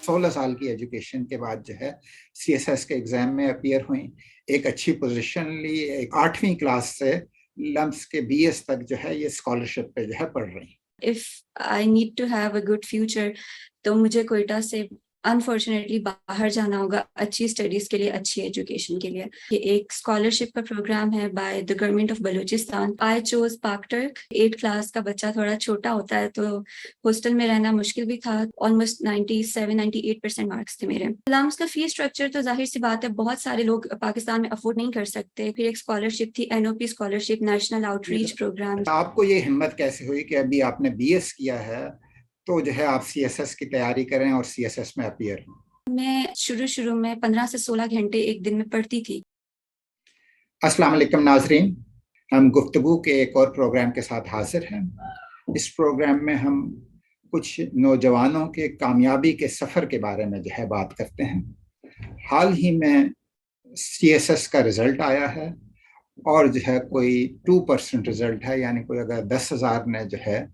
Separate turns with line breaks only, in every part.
16 साल की एजुकेशन के बाद जो है सीएसएस के एग्जाम में अपीयर हुई, एक अच्छी पोजीशन ली, एक 8वीं क्लास से लम्स के बीएस तक जो है ये स्कॉलरशिप पे जो है पढ़ रही।
If I need to have a good future तो मुझे कोयटा से अनफॉर्चुनेटली बाहर जाना होगा अच्छी स्टडीज के लिए, अच्छी एजुकेशन के लिए। ये एक स्कॉलरशिप का प्रोग्राम है by the government of Balochistan. I chose PakTurk. 8 class का बच्चा थोड़ा छोटा होता है तो हॉस्टल में रहना मुश्किल भी था। ऑलमोस्ट 97-98% मार्क्स थे मेरे। लम्स का फीस स्ट्रक्चर तो जाहिर सी बात है बहुत सारे लोग पाकिस्तान में अफोर्ड नहीं कर सकते। फिर एक स्कॉलरशिप थी NOP scholarship, national outreach programme.
आपको ये हिम्मत कैसे हुई कि अभी आपने बीएस किया है तो जो है आप सीएसएस की तैयारी करें और सीएसएस में अपीयर हों?
मैं शुरू में 15 से 16 घंटे एक दिन में पढ़ती थी।
अस्सलाम वालेकुम नाजरीन, हम गुफ्तगू के एक और प्रोग्राम के साथ हाजिर हैं। इस प्रोग्राम में हम कुछ नौजवानों के कामयाबी के सफ़र के बारे में जो है बात करते हैं। हाल ही में सीएसएस का रिजल्ट आया है और जो है कोई 2% रिजल्ट है, यानी कोई अगर 10,000 ने जो है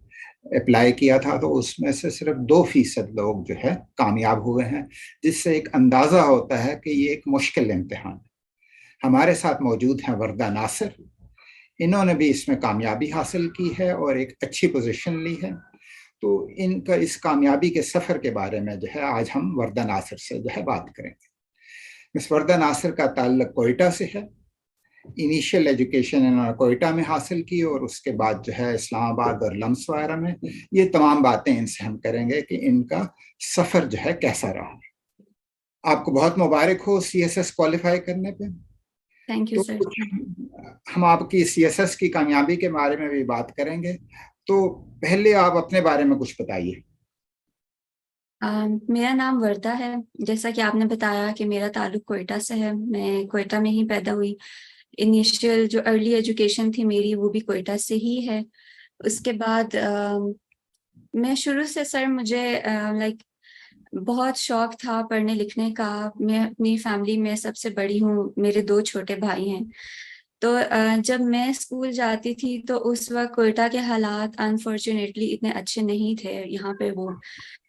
अप्लाई किया था तो उसमें से सिर्फ 2% लोग जो है कामयाब हुए हैं, जिससे एक अंदाजा होता है कि ये एक मुश्किल इम्तिहान है। हमारे साथ मौजूद हैं वर्दा नासिर। इन्होंने भी इसमें कामयाबी हासिल की है और एक अच्छी पोजीशन ली है। तो इनका इस कामयाबी के सफ़र के बारे में जो है आज हम वर्दा नासिर से जो है बात करेंगे। मिस वर्दा नासिर का ताल्लुक कोयटा से है। इनिशियल एजुकेशन इन्होंने कोयटा में हासिल की और उसके बाद जो है इस्लामाबाद और लम्स वगैरह में। ये तमाम बातें इनसे हम करेंगे कि इनका सफ़र जो है कैसा रहा। आपको बहुत मुबारक हो सीएसएस क्वालिफाई करने पे।
थैंक यू
तो
सर।
कुछ हम आपकी सीएसएस की कामयाबी के बारे में भी बात करेंगे, तो पहले आप अपने बारे में कुछ बताइए।
मेरा नाम वर्दा है। जैसा कि आपने बताया कि मेरा ताल्लुक कोयटा से है, मैं कोयटा में ही पैदा हुई। इनिशियल जो अर्ली एजुकेशन थी मेरी वो भी कोयटा से ही है। उसके बाद मैं शुरू से सर मुझे लाइक बहुत शौक था पढ़ने लिखने का। मैं अपनी फैमिली में सबसे बड़ी हूँ, मेरे 2 छोटे भाई हैं। तो जब मैं स्कूल जाती थी तो उस वक्त कोयटा के हालात अनफॉर्चुनेटली इतने अच्छे नहीं थे। यहाँ पे वो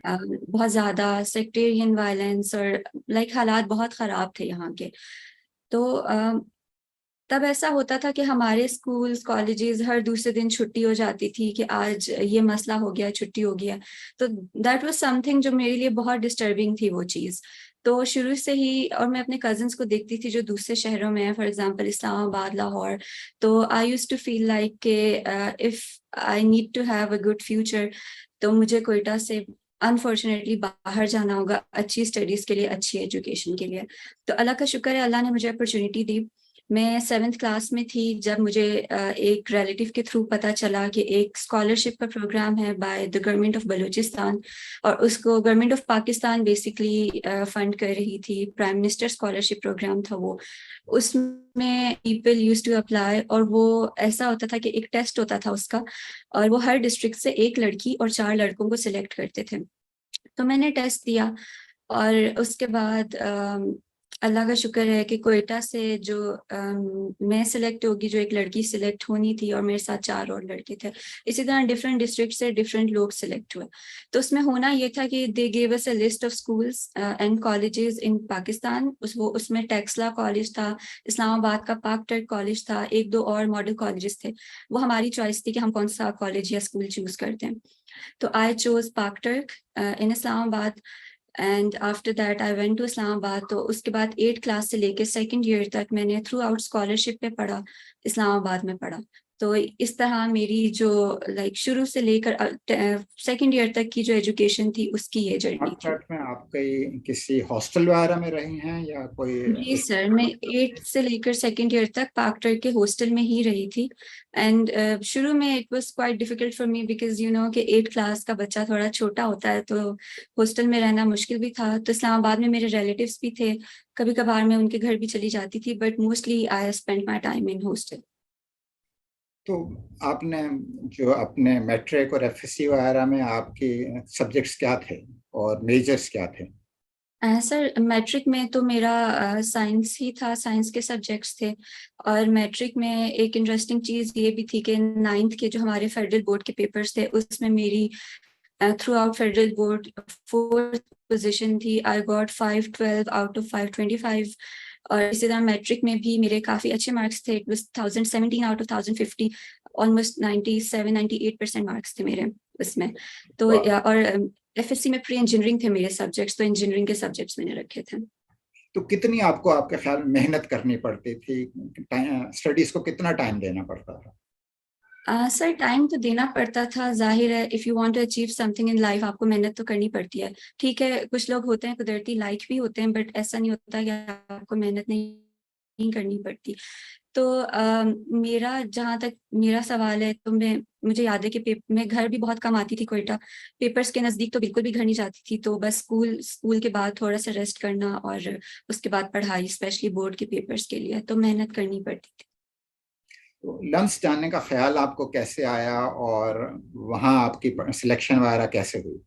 बहुत ज्यादा सेक्टेरियन वायलेंस और लाइक हालात बहुत खराब थे यहाँ के। तो तब ऐसा होता था कि हमारे स्कूल्स कॉलेजेस हर दूसरे दिन छुट्टी हो जाती थी कि आज ये मसला हो गया, छुट्टी हो गया। तो दैट वाज समथिंग जो मेरे लिए बहुत डिस्टर्बिंग थी वो चीज़। तो शुरू से ही, और मैं अपने कजिन्स को देखती थी जो दूसरे शहरों में है, फॉर एग्जांपल इस्लामाबाद, लाहौर। तो I used to feel like के if I need to have a good future तो मुझे कोयटा से अनफॉर्चुनेटली बाहर जाना होगा अच्छी स्टडीज के लिए, अच्छी एजुकेशन के लिए। तो अल्लाह का शुक्र है, अल्लाह ने मुझे अपॉर्चुनिटी दी। मैं 7th क्लास में थी जब मुझे एक रिलेटिव के थ्रू पता चला कि एक स्कॉलरशिप का प्रोग्राम है by the government of Balochistan, और उसको government of Pakistan basically fund कर रही थी। प्राइम मिनिस्टर स्कॉलरशिप प्रोग्राम था वो। उसमें पीपल यूज्ड टू अप्लाई, और वो ऐसा होता था कि एक टेस्ट होता था उसका, और वो हर डिस्ट्रिक्ट से एक लड़की और 4 लड़कों को सिलेक्ट करते थे। तो मैंने टेस्ट दिया और उसके बाद अल्लाह का शुक्र है कि कोयटा से जो मैं सिलेक्ट होगी, जो एक लड़की सिलेक्ट होनी थी, और मेरे साथ 4 और लड़के थे। इसी तरह डिफरेंट डिस्ट्रिक्ट से डिफरेंट लोग सिलेक्ट हुए। तो उसमें होना ये था कि they gave us a list of schools and colleges in Pakistan. उसमें टेक्सला कॉलेज था, इस्लामाबाद का पाक टर्क कॉलेज था, 1-2 और मॉडल कॉलेजेस थे। वो हमारी चॉइस थी कि हम कौन सा कॉलेज या स्कूल चूज करते हैं। तो I chose Pak Turk in Islamabad and after that I went to Islamabad. तो उसके बाद 8 क्लास से लेकर 2nd ईयर तक मैंने थ्रू आउट स्कॉलरशिप पे पढ़ा, इस्लामाबाद में पढ़ा। तो इस तरह मेरी जो लाइक शुरू से लेकर 2nd ईयर तक की जो एजुकेशन थी उसकी ये जर्नी थी।
में आप कहीं किसी हॉस्टल वगैरह में रही हैं या कोई?
जी सर, मैं 8 से लेकर 2nd ईयर तक पाकटर के हॉस्टल में ही रही थी। एंड शुरू में it was quite difficult for me because you know कि 8 क्लास का बच्चा थोड़ा छोटा होता है तो हॉस्टल में रहना मुश्किल भी था। तो इस्लामाबाद में मेरे रिलेटिव्स भी थे, कभी कभार मैं उनके घर भी चली जाती थी, but mostly I spent my time in hostel.
तो आपने जो अपने मैट्रिक और एफएससी वगैरह में आपके सब्जेक्ट्स क्या थे और मेजर्स क्या थे?
सर मैट्रिक में तो मेरा साइंस ही था, साइंस के सब्जेक्ट्स थे। और मैट्रिक में एक इंटरेस्टिंग चीज़ ये भी थी कि 9th के जो हमारे फेडरल बोर्ड के पेपर्स थे उसमें मेरी throughout federal board 4th position थी। I got 512 out of 525। और इसी तरह मैट्रिक में भी मेरे काफ़ी अच्छे मार्क्स थे। It was 1017 out of 1050, almost 97-98% marks थे मेरे उसमें। तो और एफएससी में प्री इंजीनियरिंग थे मेरे सब्जेक्ट्स, तो इंजीनियरिंग के सब्जेक्ट्स मैंने रखे थे।
तो कितनी आपको आपके ख्याल में मेहनत करनी पड़ती थी, स्टडीज को कितना टाइम देना पड़ता था?
सर टाइम तो देना पड़ता था, जाहिर है if you want to achieve something in life आपको मेहनत तो करनी पड़ती है। ठीक है, कुछ लोग होते हैं कुदरती लाइक भी होते हैं, बट ऐसा नहीं होता कि आपको मेहनत नहीं करनी पड़ती। तो मेरा जहाँ तक मेरा सवाल है, तो मुझे याद है कि मैं घर भी बहुत कम आती थी क्वेटा। पेपर्स के नज़दीक तो बिल्कुल भी घर नहीं जाती थी, तो बस स्कूल के बाद थोड़ा सा रेस्ट करना और उसके बाद पढ़ाई, स्पेशली बोर्ड के पेपर्स के लिए, तो मेहनत करनी पड़ती थी।
तो लम्स जाने का ख्याल आपको कैसे आया और वहाँ आपकी सिलेक्शन वगैरह कैसे हुई?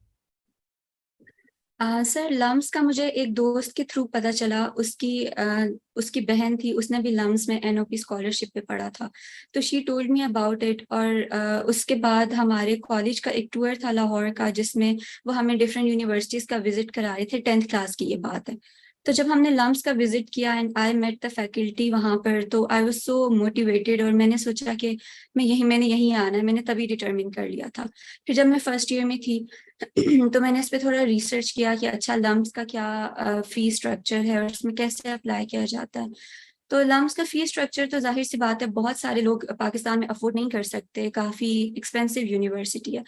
सर लम्स का मुझे एक दोस्त के थ्रू पता चला। उसकी बहन थी, उसने भी लम्स में एनओपी स्कॉलरशिप पे पढ़ा था, तो she told me about it. और उसके बाद हमारे कॉलेज का एक टूर था लाहौर का, जिसमें वो हमें डिफरेंट यूनिवर्सिटीज का विजिट करा रहे थे। 10th क्लास की ये बात है। तो जब हमने लम्स का विजिट किया and I met the faculty वहाँ पर, तो आई वाज सो मोटिवेटेड और मैंने सोचा कि मैंने यहीं आना है। मैंने तभी डिटरमिन कर लिया था। फिर जब मैं फर्स्ट ईयर में थी तो मैंने इस पे थोड़ा रिसर्च किया कि अच्छा लम्स का क्या फी स्ट्रक्चर है और उसमें कैसे अप्लाई किया जाता है। तो लम्स का फी स्ट्रक्चर तो जाहिर सी बात है, बहुत सारे लोग पाकिस्तान में अफोर्ड नहीं कर सकते, काफ़ी एक्सपेंसिव यूनिवर्सिटी है।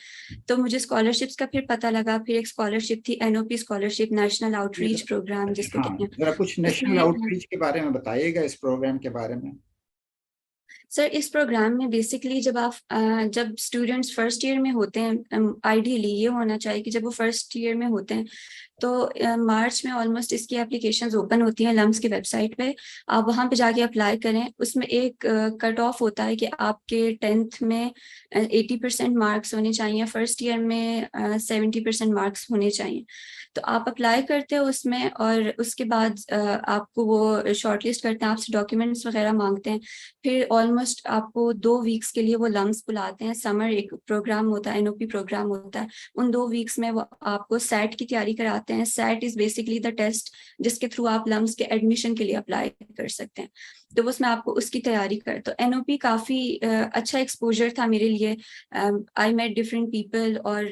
तो मुझे स्कॉलरशिप्स का फिर पता लगा। फिर एक स्कॉलरशिप थी NOP scholarship, national outreach programme जिसको
हाँ,
कहते हैं।
जरा कुछ नेशनल
उसमें
आउटरीच के बारे में बताइएगा, इस प्रोग्राम के बारे में।
सर इस प्रोग्राम में बेसिकली जब स्टूडेंट्स फर्स्ट ईयर में होते हैं, आइडियली ये होना चाहिए कि जब वो फर्स्ट ईयर में होते हैं तो मार्च में ऑलमोस्ट इसकी एप्लीकेशंस ओपन होती हैं लम्स की वेबसाइट पे। आप वहाँ पे जाके अप्लाई करें। उसमें एक कट ऑफ होता है कि आपके 10th में 80% मार्क्स होने चाहिए, फर्स्ट ईयर में 70% मार्क्स होने चाहिए। तो आप अप्लाई करते हो उसमें और उसके बाद आपको वो शॉर्टलिस्ट करते हैं, आपसे डॉक्यूमेंट्स वगैरह मांगते हैं। फिर ऑलमोस्ट आपको 2 वीक्स के लिए वो लम्स बुलाते हैं। समर एक प्रोग्राम होता है, एनओपी प्रोग्राम होता है। उन 2 वीक्स में वो आपको सेट की तैयारी कराते हैं। SET is basically the test जिसके थ्रू आप लम्स के एडमिशन के लिए अप्लाई कर सकते हैं। तो उसमें आपको उसकी तैयारी कर, तो एनओपी काफ़ी अच्छा एक्सपोजर था मेरे लिए। आई मेट डिफरेंट पीपल और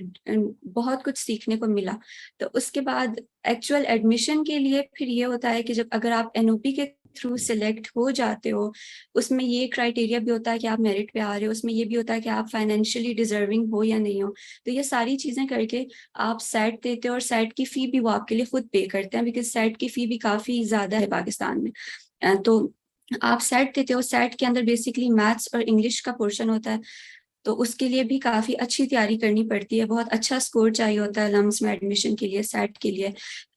बहुत कुछ सीखने को मिला। तो उसके बाद एक्चुअल एडमिशन के लिए फिर ये होता है कि जब अगर आप एनओपी के थ्रू सिलेक्ट हो जाते हो, उसमें ये क्राइटेरिया भी होता है कि आप मेरिट पे आ रहे हो। उसमें ये भी होता है कि आप फाइनेंशियली डिजर्विंग हो या नहीं हो। तो ये सारी चीज़ें करके आप सेट देते हो और सेट की फ़ी भी वो आपके लिए खुद पे करते हैं, बिकॉज सेट की फ़ी भी काफ़ी ज़्यादा है पाकिस्तान में। तो आप सेट देते हो। सेट के अंदर बेसिकली मैथ्स और इंग्लिश का पोर्शन होता है, तो उसके लिए भी काफ़ी अच्छी तैयारी करनी पड़ती है। बहुत अच्छा स्कोर चाहिए होता है लम्स में एडमिशन के लिए, सेट के लिए।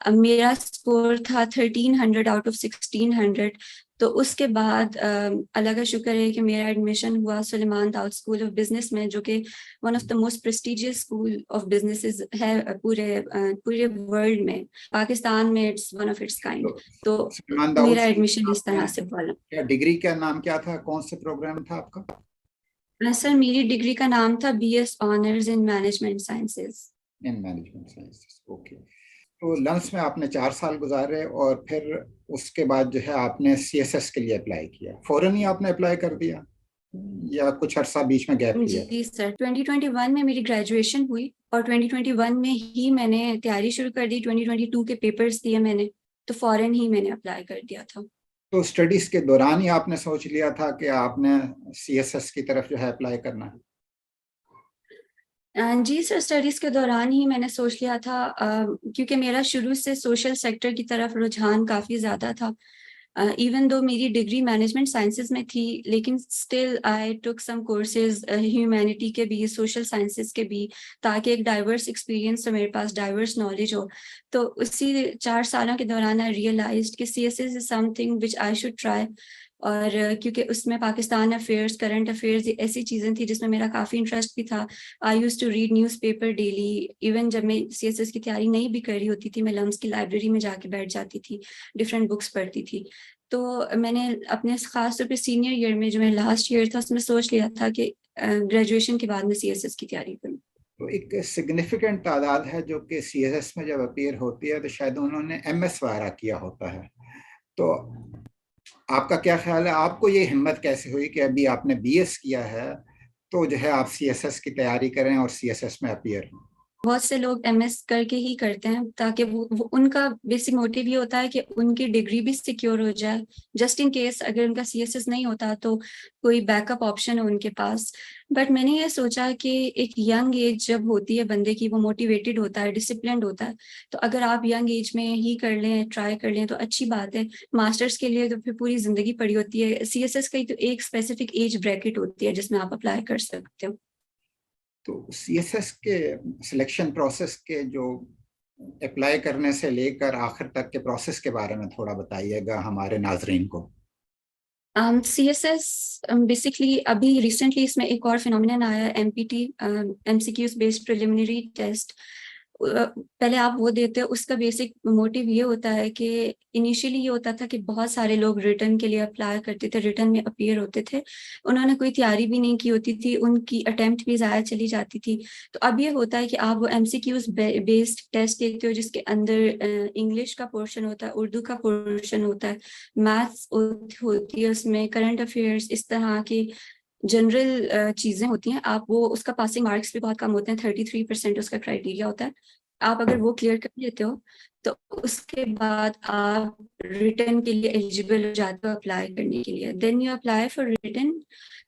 अब मेरा स्कोर था 1300 आउट ऑफ 1600। तो उसके बाद अल्लाह का शुक्र है कि मेरा एडमिशन हुआ Suleman Dawood School of Business में, जो कि one of the most prestigious school of businesses है पूरे वर्ल्ड में। पाकिस्तान में it's one of its kind.
तो
तो
सलमान दाऊद
मेरा
से
एडमिशन इस तरह
आपने
से हुआ।
क्या डिग्री का नाम क्या था, कौन से प्रोग्राम था आपका?
सर मेरी डिग्री का नाम था BS honours in management sciences.
In management sciences, okay. तो लम्स में आपने 4 साल गुजारे और फिर उसके बाद जो है आपने सीएसएस के लिए अप्लाई किया, फौरन ही आपने अप्लाई कर दिया या कुछ अरसा बीच में गैप लिया?
जी सर, 2021 में मेरी ग्रेजुएशन हुई और 2021 में ही मैंने तैयारी शुरू कर दी। 2022 के पेपर्स दिए मैंने, तो फौरन ही मैंने अप्लाई कर दिया था।
तो स्टडीज के दौरान ही आपने सोच लिया था कि आपने सीएसएस की तरफ जो है अप्लाई करना है?
जी सर, स्टडीज़ के दौरान ही मैंने सोच लिया था, क्योंकि मेरा शुरू से सोशल सेक्टर की तरफ रुझान काफ़ी ज़्यादा था। इवन दो मेरी डिग्री मैनेजमेंट साइंसेज में थी, लेकिन still I took some courses humanity के भी, सोशल साइंसेज के भी, ताकि एक डाइवर्स एक्सपीरियंस हो, मेरे पास डाइवर्स नॉलेज हो। तो उसी 4 सालों के दौरान आई रियलाइज्ड कि CSS is something which I should try. और क्योंकि उसमें पाकिस्तान अफेयर्स, करंट अफेयर्स, ऐसी चीज़ें थी जिसमें मेरा काफ़ी इंटरेस्ट भी था। I use to read newspaper daily. Even जब मैं सीएसएस की तैयारी नहीं भी कर रही होती थी, मैं लम्स की लाइब्रेरी में जाके बैठ जाती थी, डिफरेंट बुक्स पढ़ती थी। तो मैंने अपने खास तौर पे सीनियर ईयर में, जो मेरा लास्ट ईयर था, उसमें सोच लिया था कि ग्रेजुएशन के बाद मैं सीएसएस की तैयारी करूँ।
तो एक सिग्निफिकेंट तादाद है जो कि सीएसएस में जब अपीयर होती है तो शायद उन्होंने एमएस वगैरह किया होता है। तो आपका क्या ख्याल है, आपको ये हिम्मत कैसे हुई कि अभी आपने बीएस किया है तो जो है आप सीएसएस की तैयारी करें और सीएसएस में अपीयर हों?
बहुत से लोग एमएस करके ही करते हैं ताकि वो उनका बेसिक मोटिव ये होता है कि उनकी डिग्री भी सिक्योर हो जाए, जस्ट इन केस अगर उनका सीएसएस नहीं होता तो कोई बैकअप ऑप्शन है उनके पास। बट मैंने ये सोचा कि एक यंग एज जब होती है बंदे की, वो मोटिवेटेड होता है, डिसिप्लिन्ड होता है, तो अगर आप यंग एज में ही कर लें, ट्राई कर लें तो अच्छी बात है। मास्टर्स के लिए तो फिर पूरी जिंदगी पड़ी होती है, सीएसएस की तो एक स्पेसिफिक एज ब्रैकेट होती है जिसमें आप अप्लाई कर सकते हो।
तो सीएसएस के सिलेक्शन प्रोसेस के जो अप्लाई करने से लेकर आखिर तक के प्रोसेस के बारे में थोड़ा बताइएगा हमारे नाजरीन को।
CSS बेसिकली अभी रिसेंटली इसमें एक और फिनोमिनन आया है, MPT, MCQs based preliminary test. पहले आप वो देते हो, उसका बेसिक मोटिव ये होता है कि इनिशियली ये होता था कि बहुत सारे लोग रिटर्न के लिए अप्लाई करते थे, रिटर्न में अपीयर होते थे, उन्होंने कोई तैयारी भी नहीं की होती थी, उनकी अटेम्प्ट भी ज़ाया चली जाती थी। तो अब ये होता है कि आप वो MCQs बेस्ड टेस्ट देते हो जिसके अंदर इंग्लिश का पोर्शन होता है, उर्दू का पोर्शन होता है, मैथ्स होती है उसमें, करंट अफेयर्स, इस तरह की जनरल चीजें होती हैं। आप वो, उसका पासिंग मार्क्स भी बहुत कम होते हैं, 33% उसका क्राइटेरिया होता है। आप अगर वो क्लियर कर लेते हो तो उसके बाद आप रिटर्न के लिए एलिजिबल हो जाते हो अप्लाई करने के लिए। Then you apply for written,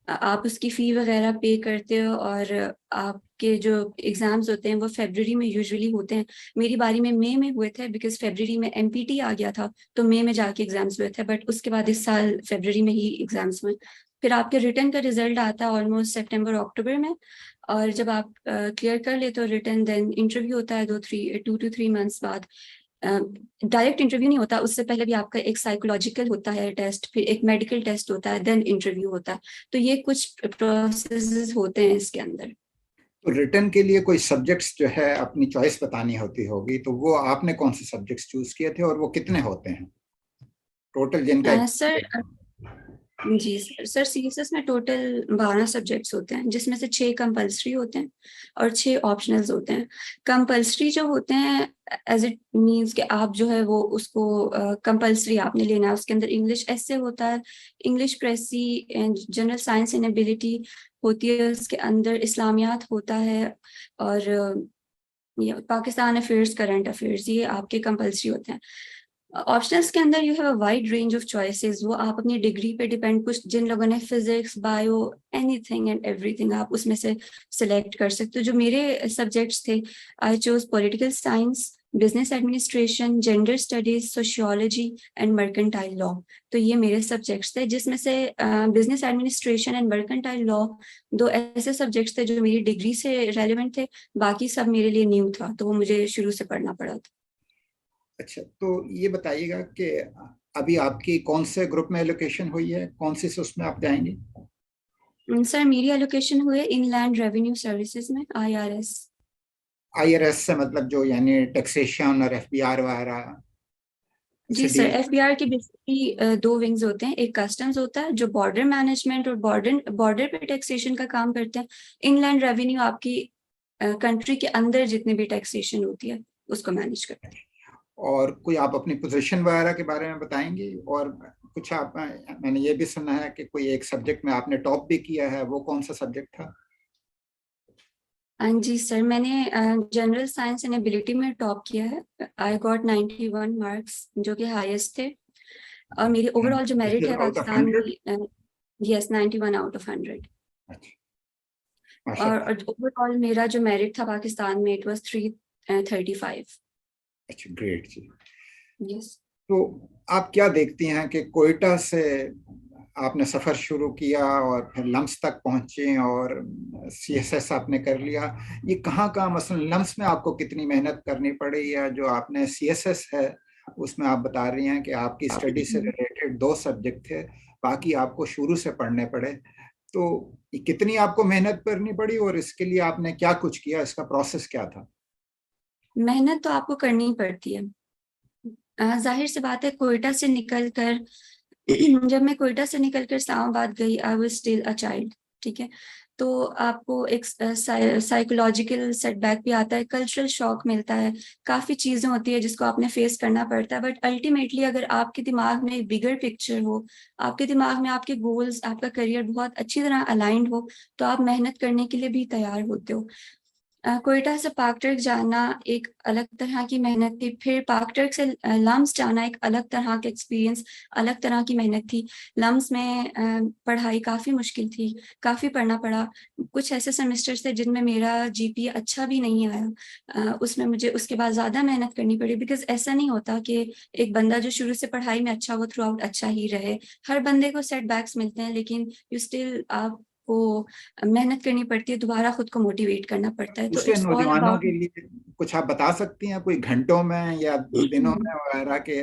आप उसकी फी वगैरह पे करते हो और आपके जो एग्जाम्स होते हैं वो फरवरी में यूजुअली होते हैं। मेरी बारी में मई में हुए थे बिकॉज फरवरी में MPT आ गया था, तो मई में जाके एग्जाम्स हुए थे, बट उसके बाद इस साल फरवरी में ही एग्जाम्स हुए। फिर आपके रिटर्न का रिजल्ट आता है ऑलमोस्ट सितंबर अक्टूबर में, और जब आप क्लियर कर लेते हो रिटर्न, देन इंटरव्यू होता है 2 to 3 months बाद। डायरेक्ट इंटरव्यू नहीं होता, उससे पहले भी आपका एक साइकोलॉजिकल होता है टेस्ट, फिर एक मेडिकल टेस्ट होता है, देन इंटरव्यू होता है। तो ये कुछ प्रोसेस होते हैं इसके अंदर।
तो रिटर्न के लिए कोई सब्जेक्ट्स जो है अपनी चॉइस बतानी होती होगी, तो वो आपने कौन से सब्जेक्ट्स चूज किए थे और वो कितने होते हैं टोटल जिनका?
सर जी सर, CSS में टोटल 12 सब्जेक्ट्स होते हैं जिसमें से 6 कंपलसरी होते हैं और 6 ऑप्शनल्स होते हैं। कंपलसरी जो होते हैं एज इट मीन्स कि आप जो है वो उसको कंपलसरी आपने लेना है। उसके अंदर इंग्लिश एसे होता है, English precis, general science and ability होती है, उसके अंदर इस्लामियात होता है, और ये पाकिस्तान अफेयर्स, करंट अफेयर्स, ये आपके कंपलसरी होते हैं। ऑप्शनल्स के अंदर you have a wide range of choices, वो आप अपनी डिग्री पे डिपेंड, कुछ जिन लोगों ने physics, bio, anything and everything आप उसमें से सिलेक्ट कर सकते हो। जो मेरे सब्जेक्ट्स थे, I chose political science, business administration, gender studies, sociology and mercantile law. तो ये मेरे सब्जेक्ट्स थे जिसमें से business administration and mercantile law दो ऐसे सब्जेक्ट्स थे जो मेरी डिग्री से रेलिवेंट थे, बाकी सब मेरे लिए न्यू था, तो वो मुझे शुरू से पढ़ना पड़ा था।
अच्छा, तो ये बताइएगा कि अभी आपकी कौन से ग्रुप में एलोकेशन हुई है, कौन से उसमें आप जाएंगे?
सर मेरी एलोकेशन हुए इनलैंड रेवेन्यू सर्विसेज में, IRS।
आईआरएस से मतलब जो यानी टैक्सेशन और एफबीआर वगैरह
जी
से
सर,
डील?
FBR के बेसिकली 2 विंग्स होते हैं, एक कस्टम्स होता है जो बॉर्डर मैनेजमेंट और बॉर्डर पे टैक्सेशन का काम करते हैं। इनलैंड रेवेन्यू आपकी कंट्री के अंदर जितनी भी टैक्सेशन होती है उसको मैनेज करते हैं।
और कोई आप अपनी पोजीशन वगैरह के बारे में बताएंगे? और कुछ आप, मैंने ये भी सुना है कि कोई एक सब्जेक्ट में आपने टॉप भी किया है, वो कौन सा सब्जेक्ट था?
जी सर, मैंने जनरल साइंस एंड एबिलिटी में टॉप किया है। आई गॉट 91 मार्क्स जो कि हाईएस्ट थे, और मेरी ओवरऑल जो मेरिट है
आउट ऑफ
पाकिस्तान
100?
में, यस 91 आउट ऑफ 100।
अच्छा, माशाल्लाह।
और ओवरऑल मेरा जो मेरिट था पाकिस्तान में, इट वाज 335।
अच्छा, ग्रेट जी।
यस।
तो आप क्या देखती हैं कि कोयटा से आपने सफर शुरू किया और फिर लम्स तक पहुंचे और सीएसएस आपने कर लिया, ये कहाँ कहाँ, मसलन लम्स में आपको कितनी मेहनत करनी पड़ी, या जो आपने सीएसएस है उसमें आप बता रही हैं कि आपकी स्टडी से रिलेटेड 2 सब्जेक्ट थे, बाकी आपको शुरू से पढ़ने पड़े, तो कितनी आपको मेहनत करनी पड़ी और इसके लिए आपने क्या कुछ किया, इसका प्रोसेस क्या था?
मेहनत तो आपको करनी ही पड़ती है। जाहिर सी बात है, कोयटा से निकल कर जब मैं कोयटा से निकल कर इस्लामाबाद गई, I was still a child, ठीक है। तो आपको एक साइकोलॉजिकल सेटबैक भी आता है, कल्चरल शॉक मिलता है, काफ़ी चीज़ें होती है जिसको आपने फेस करना पड़ता है। बट अल्टीमेटली अगर आपके दिमाग में एक बिगर पिक्चर हो, आपके दिमाग में आपके गोल्स, आपका करियर बहुत अच्छी तरह अलाइंड हो, तो आप मेहनत करने के लिए भी तैयार होते हो। क्वेटा से पाकटर्क जाना एक अलग तरह की मेहनत थी, फिर पाकटर्क से लम्स जाना एक अलग तरह का एक्सपीरियंस, अलग तरह की मेहनत थी। लम्स में पढ़ाई काफ़ी मुश्किल थी, काफ़ी पढ़ना पड़ा। कुछ ऐसे सेमेस्टर्स थे जिनमें मेरा जीपीए अच्छा भी नहीं आया, उसमें मुझे उसके बाद ज़्यादा मेहनत करनी पड़ी, बिकॉज़ ऐसा नहीं होता कि एक बंदा जो शुरू से पढ़ाई में अच्छा हो थ्रू आउट अच्छा ही रहे। हर बंदे को सेटबैक्स मिलते हैं, लेकिन यू स्टिल आपको मेहनत करनी पड़ती है, दोबारा खुद को मोटिवेट करना पड़ता है। तो
दूसरे
इट्स ऑल
नौजवानों
अबाउट
के लिए कुछ आप बता सकती हैं, कोई घंटों में या दिनों में वगैरह के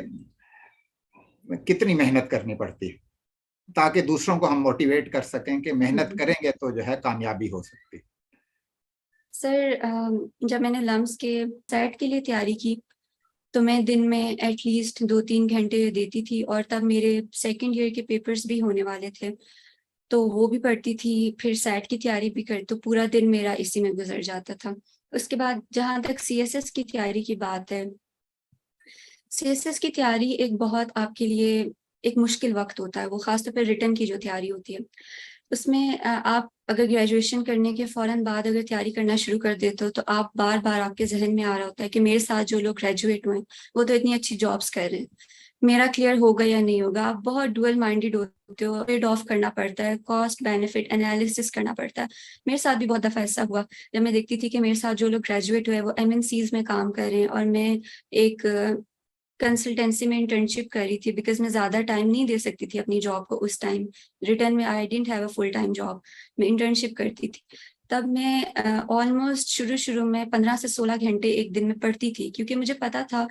कितनी मेहनत करनी पड़ती है, ताकि दूसरों को हम मोटिवेट कर सकें कि मेहनत करेंगे तो जो है कामयाबी हो सकती है।
सर, जब मैंने लम्स के सेट के लिए तैयारी की, तो मैं दिन में एटलीस्ट 2-3 घंटे देती थी, और तब मेरे सेकंड ईयर के पेपर्स भी होने वाले थे, तो वो भी पढ़ती थी, फिर सेट की तैयारी भी कर, तो पूरा दिन मेरा इसी में गुजर जाता था। उसके बाद जहाँ तक सीएसएस की तैयारी की बात है, सीएसएस की तैयारी एक बहुत आपके लिए एक मुश्किल वक्त होता है, वो खासतौर पर रिटन की जो तैयारी होती है। उसमें आप अगर ग्रेजुएशन करने के फ़ौरन बाद अगर तैयारी करना शुरू कर देते हो, तो आप बार-बार आपके ज़हन में आ रहा होता है कि मेरे साथ जो लोग ग्रेजुएट हुए हैं, वो तो इतनी अच्छी जॉब्स कर रहे हैं। मेरा क्लियर होगा या नहीं होगा? आप बहुत डुअल माइंडेड होते हो, ट्रेड ऑफ करना पड़ता है, कॉस्ट बेनिफिट एनालिसिस करना पड़ता है। मेरे साथ भी बहुत दफ़ा ऐसा हुआ, जब मैं देखती थी कि मेरे साथ जो लोग ग्रेजुएट हुए, वो एमएनसीज़ में काम कर रहे हैं, और मैं एक कंसल्टेंसी में इंटर्नशिप कर रही थी, बिकॉज़ मैं ज़्यादा टाइम नहीं दे सकती थी अपनी जॉब को उस टाइम। रिटर्न में I didn't have a full time job, मैं इंटर्नशिप करती थी। तब मैं ऑलमोस्ट शुरू-शुरू में 15 से 16 घंटे एक दिन में पढ़ती थी, क्योंकि मुझे पता था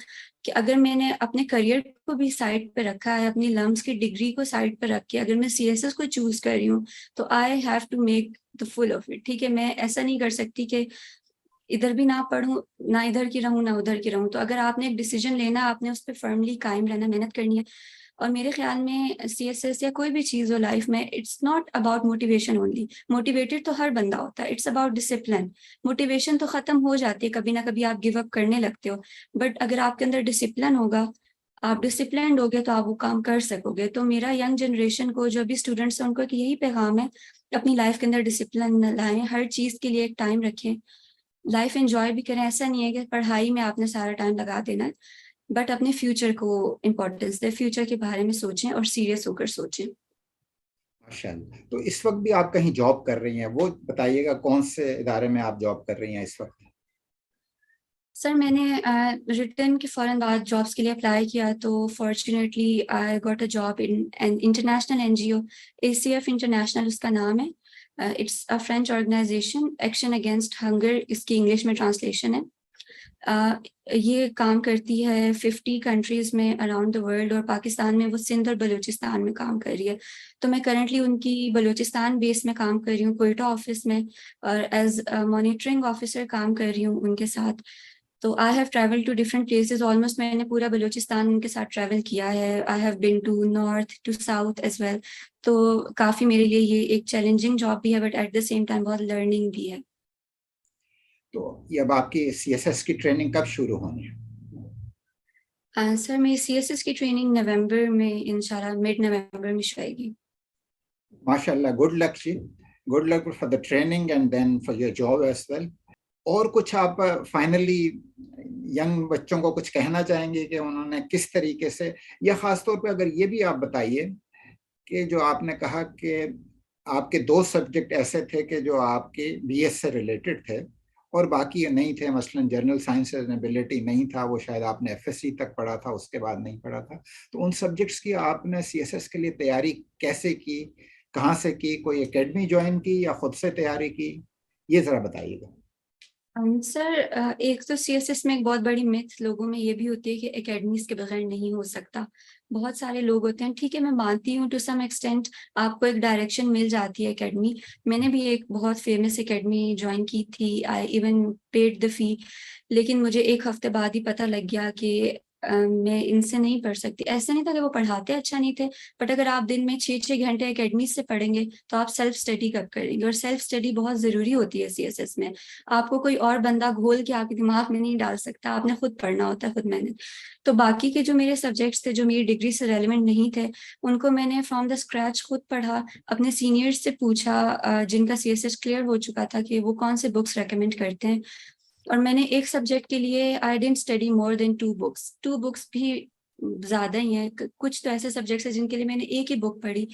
कि अगर मैंने अपने करियर को भी साइड पे रखा है, अपनी लम्स की डिग्री को साइड पे रख के अगर मैं सीएसएस को चूज़ कर रही हूँ, तो I have to make the full of it, ठीक है? मैं ऐसा नहीं कर सकती कि इधर भी ना पढूँ, ना इधर की रहूँ, ना उधर की रहूँ। तो अगर आपने एक डिसीज़न लेना है, आपने उस पे फर्मली कायम रहना, मेहनत करनी है। और मेरे ख़्याल में सीएसएस या कोई भी चीज़ हो लाइफ़ में, it's not about motivation only. Motivated तो हर बंदा होता है, इट्स अबाउट डिसिप्लिन। मोटिवेशन तो ख़त्म हो जाती है, कभी ना कभी आप गिव अप करने लगते हो। बट अगर आपके अंदर डिसिप्लिन होगा, आप डिसिप्लिन्ड होगे, तो आप वो काम कर सकोगे। तो मेरा यंग जनरेशन को, जो भी स्टूडेंट्स हैं, उनको एक यही पैगाम है, अपनी लाइफ़ के अंदर डिसिप्लिन लाएँ, हर चीज़ के लिए एक टाइम रखें। लाइफ एन्जॉय भी करें, ऐसा नहीं है कि पढ़ाई में आपने सारा टाइम लगा देना है, बट अपने फ्यूचर को इम्पोर्टेंस दें, फ्यूचर के बारे में सोचें और सीरियस होकर सोचें।
माशाल्लाह। तो इस वक्त भी आप कहीं जॉब कर रही हैं, वो बताइएगा कौन से इदारे में आप जॉब कर रही हैं इस वक्त?
सर, मैंने रिटर्न के फ़ौरन बाद जॉब्स के लिए अप्लाई किया, तो fortunately I got a job in an international NGO, ACF international उसका नाम है। It's a French organisation, action against hunger इसकी इंग्लिश में ट्रांसलेशन है। अ, ये काम करती है 50 कंट्रीज़ में अराउंड द वर्ल्ड, और पाकिस्तान में वो सिंध और बलूचिस्तान में काम कर रही है। तो मैं करंटली उनकी बलूचिस्तान बेस में काम कर रही हूँ, क्वेटा ऑफ़िस में, और एज़ अ मॉनिटरिंग ऑफ़िसर काम कर रही हूँ उनके साथ। तो I have travelled to different places, almost मैंने पूरा बलूचिस्तान उनके साथ ट्रैवल किया है। I have been to north to south as well. तो काफ़ी मेरे लिए ये एक चैलेंजिंग जॉब भी है, but at the same time बहुत लर्निंग भी है।
तो ये अब आपकी सीएसएस की ट्रेनिंग कब शुरू होनी है?
सर, मेरी सीएसएस की ट्रेनिंग नवंबर में, इंशाल्लाह मिड नवंबर में शुरू आएगी।
माशाल्लाह, गुड लक जी। Good luck for the training and then for your job as well. और कुछ आप फाइनली यंग बच्चों को कुछ कहना चाहेंगे कि उन्होंने किस तरीके से, या खासतौर पे अगर ये भी आप बताइए कि जो आपने कहा कि आपके दो सब्जेक्ट ऐसे थे कि जो आपके बीएस से रिलेटेड थे और बाकी नहीं थे, मसलन जनरल साइंस एबिलिटी नहीं था, वो शायद आपने एफएससी तक पढ़ा था, उसके बाद नहीं पढ़ा था। तो उन सब्जेक्ट्स की आपने सीएसएस के लिए तैयारी कैसे की, कहाँ से की, कोई एकेडमी ज्वाइन की या खुद से तैयारी की, ये जरा बताइएगा।
सर, एक तो सीएसएस में एक बहुत बड़ी मिथ लोगों में ये भी होती है कि एकेडमीज के बगैर नहीं हो सकता। बहुत सारे लोग होते हैं, ठीक है, मैं मानती हूँ टू सम एक्सटेंट आपको एक डायरेक्शन मिल जाती है एकेडमी। मैंने भी एक बहुत फेमस एकेडमी ज्वाइन की थी, I even paid the fee, लेकिन मुझे 1 हफ्ते बाद ही पता लग गया कि मैं इनसे नहीं पढ़ सकती। ऐसा नहीं था कि वो पढ़ाते अच्छा नहीं थे, बट अगर आप दिन में 6-6 घंटे एकेडमी से पढ़ेंगे तो आप सेल्फ स्टडी कब करेंगे? और सेल्फ स्टडी बहुत जरूरी होती है सीएसएस में। आपको कोई और बंदा घोल के आपके दिमाग में नहीं डाल सकता, आपने खुद पढ़ना होता है, खुद मेहनत। तो बाकी के जो मेरे सब्जेक्ट्स थे जो मेरी डिग्री से रेलिवेंट नहीं थे, उनको मैंने फ्रॉम द स्क्रैच खुद पढ़ा, अपने सीनियर्स से पूछा जिनका सीएसएस क्लियर हो चुका था कि वो कौन से बुक्स रेकमेंड करते हैं। और मैंने एक सब्जेक्ट के लिए I didn't study more than 2 books. 2 books भी ज्यादा ही हैं। कुछ तो ऐसे सब्जेक्ट्स हैं जिनके लिए मैंने एक ही बुक पढ़ी।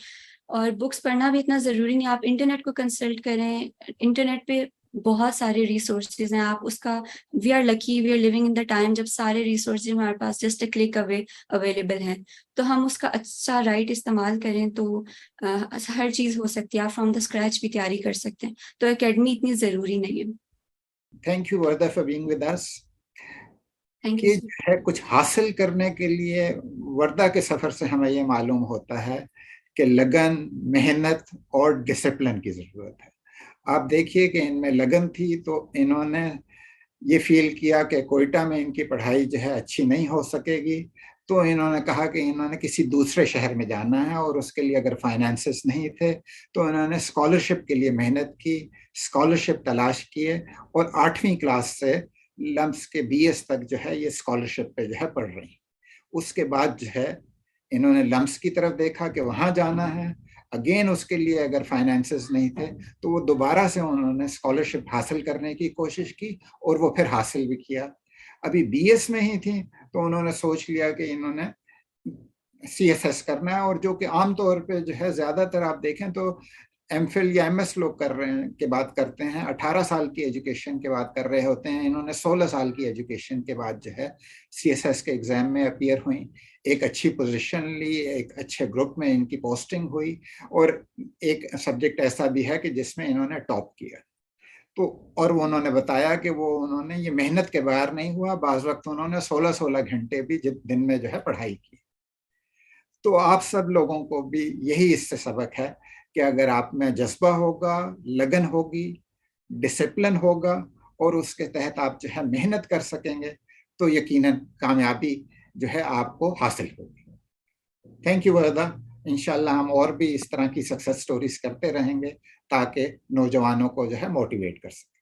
और बुक्स पढ़ना भी इतना जरूरी नहीं, आप इंटरनेट को कंसल्ट करें। इंटरनेट पे बहुत सारे रिसोर्सेज हैं, आप उसका, we are lucky, we are living in the time जब सारे रिसोर्सेज हमारे पास just a click away available हैं। तो हम उसका अच्छा राइट इस्तेमाल करें तो हर चीज हो सकती है। आप फ्रॉम द स्क्रैच भी तैयारी कर सकते हैं, तो एकेडमी इतनी जरूरी नहीं है।
Thank you Warda for being with us.
Thank you
कि
सर।
है कुछ हासिल करने के लिए वर्दा के सफर से हमें ये मालूम होता है कि लगन, मेहनत और डिसिप्लिन की जरूरत है। आप देखिए कि इनमें लगन थी तो इन्होंने ये फील किया कि कोयटा में इनकी पढ़ाई जो है अच्छी नहीं हो सकेगी, तो इन्होंने कहा कि इन्होंने किसी दूसरे शहर में जाना है, और उसके लिए अगर फाइनेंसेस नहीं थे तो इन्होंने स्कॉलरशिप के लिए मेहनत की, स्कॉलरशिप तलाश किए, और 8वीं क्लास से लम्स के बीएस तक जो है ये स्कॉलरशिप पे जो है पढ़ रही। उसके बाद जो है इन्होंने लम्स की तरफ देखा कि वहां जाना है, अगेन उसके लिए अगर फाइनेंसेस नहीं थे तो वो दोबारा से उन्होंने स्कॉलरशिप हासिल करने की कोशिश की, और वो फिर हासिल भी किया। अभी बीएस में ही थी तो उन्होंने सोच लिया कि इन्होंने सीएसएस करना है, और जो कि आमतौर पे जो है ज्यादातर आप देखें तो एमफिल या एमएस लोग कर रहे हैं के बाद करते हैं, 18 साल की एजुकेशन के बाद कर रहे होते हैं। इन्होंने 16 साल की एजुकेशन के बाद जो है सीएसएस के एग्जाम में अपीयर हुई, एक अच्छी पोजीशन ली, एक अच्छे ग्रुप में इनकी पोस्टिंग हुई, और एक सब्जेक्ट ऐसा भी है कि जिसमें इन्होंने टॉप किया। तो और वो उन्होंने बताया कि वो उन्होंने ये मेहनत के बगैर नहीं हुआ, बाज वक्त उन्होंने 16-16 घंटे भी दिन में जो है पढ़ाई की। तो आप सब लोगों को भी यही इससे सबक है कि अगर आप में जज्बा होगा, लगन होगी, डिसिप्लिन होगा, और उसके तहत आप जो है मेहनत कर सकेंगे, तो यकीनन कामयाबी जो है आपको हासिल होगी। थैंक यू वरदा। इंशाल्लाह हम और भी इस तरह की सक्सेस स्टोरीज करते रहेंगे ताकि नौजवानों को जो है मोटिवेट कर सकें।